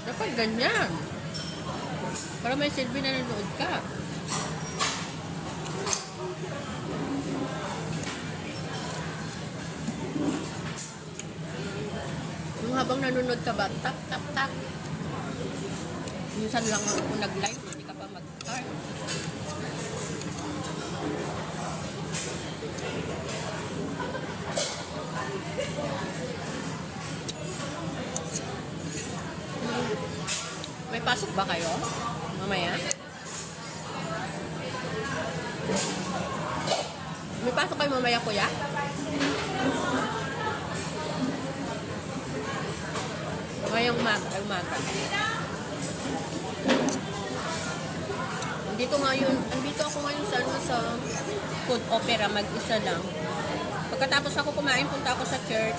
Dapat ganyan. Para may silbi na nanonood ka. Yung habang nanonood ka ba, tap, tap, tap. Minsan lang ako nag-live, hindi ka pa mag-start. May pasok ba kayo? Mamaya? May pasok kayo mamaya, kuya? Ngayong umaga. Andito ako ngayon sa food opera, mag-isa lang. Pagkatapos ako kumain, punta ako sa church.